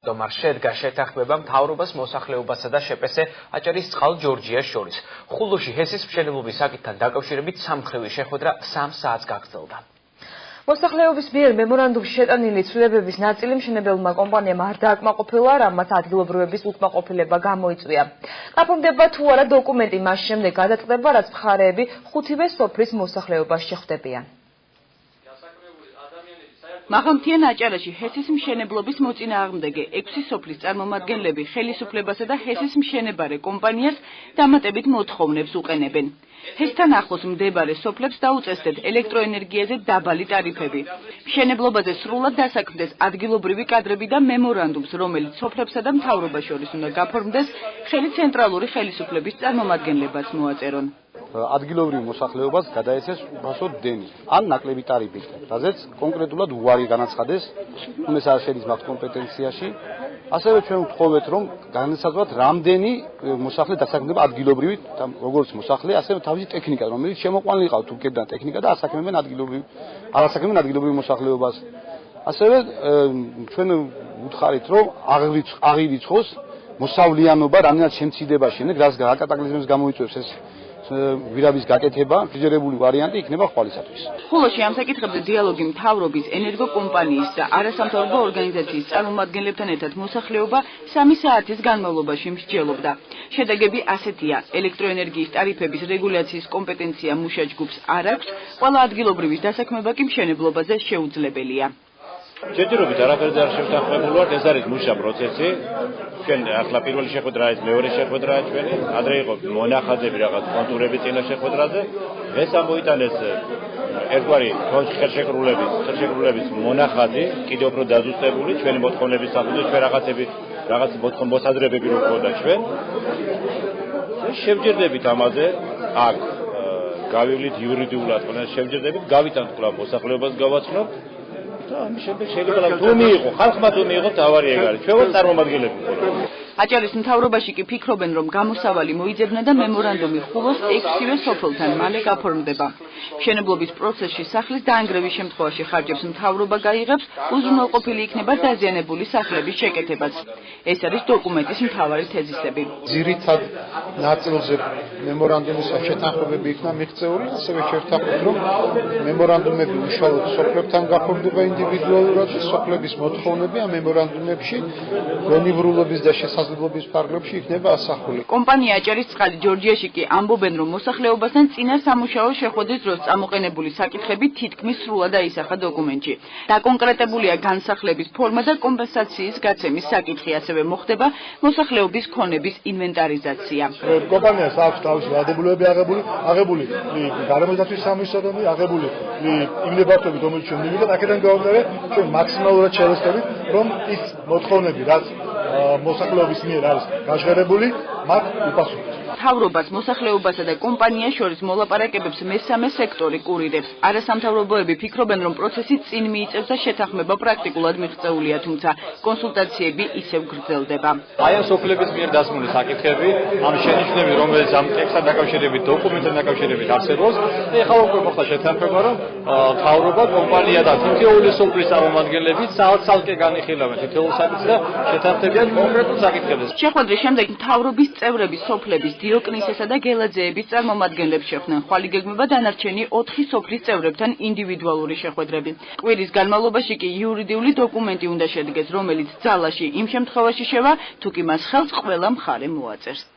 Domar შედგა შეთანხმება მთავრობას მოსახლეობასა და შეპესე აჭარისწყალ ჯორჯიას შორის. ხულოში ჰესის მშენებლობის საკითხთან დაკავშირებით სამმხრივი შეხვედრა 3 საათს გაგრძელდა. მოსახლეობის მიერ მემორანდუმში შეტანილი ცვლილებების ნაწილი მშენებელმა კომპანიამ არ დააკმაყოფილა, რამაც ადგილობრივების უკმაყოფილება გამოიწვია. გაფორმდება თუ არა დოკუმენტი მას შემდეგ გადაწყდება, რაც მხარეები ხუთივე სოფლის მოსახლეობაში შეხვდებიან. მაღალმთიან აჭარაში ჰესის მშენებლობის მოწინააღმდეგე 6 სოფლის წარმომადგენლები ხელისუფლებასა და ჰესის მშენებარე კომპანიას დამატებით მოთხოვნებს უყენებენ. ჰესთან ახლოს მდებარე სოფლებს დაუწესდეთ ელექტროენერგიაზე დაბალი ტარიფები. მშენებლობაზე სრულად დასაქმდეს ადგილობრივი კადრები და მემორანდუმს, რომელიც სოფლებსა და მთავრობას შორის უნდა გაფორმდეს, ხელი ცენტრალური ხელისუფლების წარმომადგენლებაც მოაწერონ. ადგილობრივ მოსახლეობას გადაეცეს უბრალოდ დენი ან ნაკლები ტარიფით, რაზეც კონკრეტულად უარი განაცხადეს, თუმცა არ შედის მათ კომპეტენციაში. ასევე ჩვენ ვთხოვეთ, რომ განსაზღვროთ რამდენი მოსახლე დასაქმდება ადგილობრივი, როგორც მოსახლე, ასევე თავისი ტექნიკა, რომელიც შემოყვანილი ყავთ თურქეთიდან ტექნიკა და ასაქმებენ ადგილობრივ მოსახლეობას. ასევე ჩვენ ვუთხარით, რომ აღირიცხოს მოსავლიანობა რამდენად შემცირდებაში, რაც კატაკლიზმებს გამოიწვევს ეს ვირაბის გაკეთება, ფიძერებული ვარიანტი იქნება ხვალისათვის. ხულოში ამ საკითხებზე დიალოგი მთავრობის, ენერგოკომპანიის და არასამთავრობო ორგანიზაციის წარმომადგენლებთან ერთად მოსახლეობა 3 საათის განმავლობაში მსჯელობდა. შედეგები ასეთია: ელექტროენერგიის ტარიფების რეგულაციის კომპეტენცია მუშა ჯგუფს არ აქვს, ყველა ადგილობრივის დასაქმება კი მშენებლობაზე შეუძლებელია. ჯერჯერობით არაფერზე არ შევთანხმებული ვართ, ეს არის მუშა პროცესი. ჩვენ ახლა პირველი შეხვედრაა, ეს მეორე შეხვედრაა ჩვენი. ადრე იყო მონახაზები რაღაც კონტურები წინა შეხვედრაზე. ეს ამოიტანეს ერთგვარი ხელშეკრულების მონახაზი, კიდევ უფრო დაზუსტებული ჩვენი მოთხოვნების საფუძველზე, ჩვენ რაღაც მოსაზრებები რო გქონდა ჩვენ. შევჯერდებით ამაზე, აქ გავივლით იურიდიულად, შევჯერდებით, გავითანთ კვლავ მოსახლეობას გავაცნობთ. შეიძლება თუ მიიღო, ხალხმა თუ მიიღო თავარი ეგ არის. ჩვენ წარმომადგენლები ვიყავით. აჭარის მთავრობაში კი ფიქრობენ, რომ გამოსავალი მოიძებნა და მემორანდუმი ხულოს 6-ვე სოფელთან მალე გაფორმდება. მშენებლობის პროცესში სახლის დაანგრევის შემთხვევაში ხარჯებს მთავრობა გაიღებს, უზრუნველყოფილი იქნება დაზიანებული სახლების შეკეთებაც. ეს არის დოკუმენტის მთავარი თეზისები. ძირითად ნაწილზე მემორანდუმის შეთანხმებები იქნა მიღწეული, ასევე შევთანხმდით, რომ მემორანდუმები უშუალოდ სოფლებთან გაფორმდება ინდივიდუალურად, სოფლების მოთხოვნები ამ მემორანდუმებში გონივრულობის და შესაძლებლობის ფარგლებში იქნება ასახული. კომპანია აჭარისწყალი ჯორჯიაში კი ამბობენ, რომ მოსახლეობასთან წინა სამუშაო შეხვედრის დროს წამოყენებული საკითხები თითქმის სრულად აისახა დოკუმენტში. დაკონკრეტებულია განსახლების ფორმა და კომპენსაციის გაცემის საკითხი, ასევე მოხდება მოსახლეობის ქონების ინვენტარიზაცია. კომპანიას აქვს თავისი ვალდებულებები აღებული გარემოსდაცვის სამისოდომი, აღებული იმ ნებართვებით, რომელიც ჩვენ მივიღეთ, აქედან გამომდინარე, ჩვენ მაქსიმალურად შევეცდებით, რომ ის მოთხოვნები, რაც მოსახლეობის მიერ არის გაჟღერებული, მათ უპასუხოთ. მთავრობას, მოსახლეობასა და კომპანიას შორის მოლაპარაკებებს მესამე სექტორი კურირებს. არასამთავრობოები ფიქრობენ, რომ პროცესი წინ მიიწევს და შეთანხმება პრაქტიკულად მიღწეულია, თუმცა კონსულტაციები ისევ გრძელდება. აი ამ სოფლების მიერ დასმული საკითხები, ამ შენიშვნები, რომელიც ამ ტექსტთან დაკავშირებით, დოკუმენტთან დაკავშირებით არსებობს, ეხლა უკვე მოხდა შეთანხმება, რომ მთავრობა, კომპანია და თითოეული სოფლის წარმომადგენლები ცალკე განიხილავენ თითოეულ საკითხს და შეთანხმებიან კონკრეტულ საკითხებზე. შეხვედრის შემდეგ მთავრობის წევრები სოფლების დიოკნისესა და გელაძეების წარმომადგენლებს შეხვდნენ. ხვალ იგეგმება დანარჩენი 4 სოფლის წევრებთან ინდივიდუალური შეხვედრები. კვირის განმავლობაში კი იურიდიული დოკუმენტი უნდა შედგეს, რომელიც ძალაში იმ შემთხვევაში შევა, თუ კი მას ხელს ყველა მხარე მოაწერს.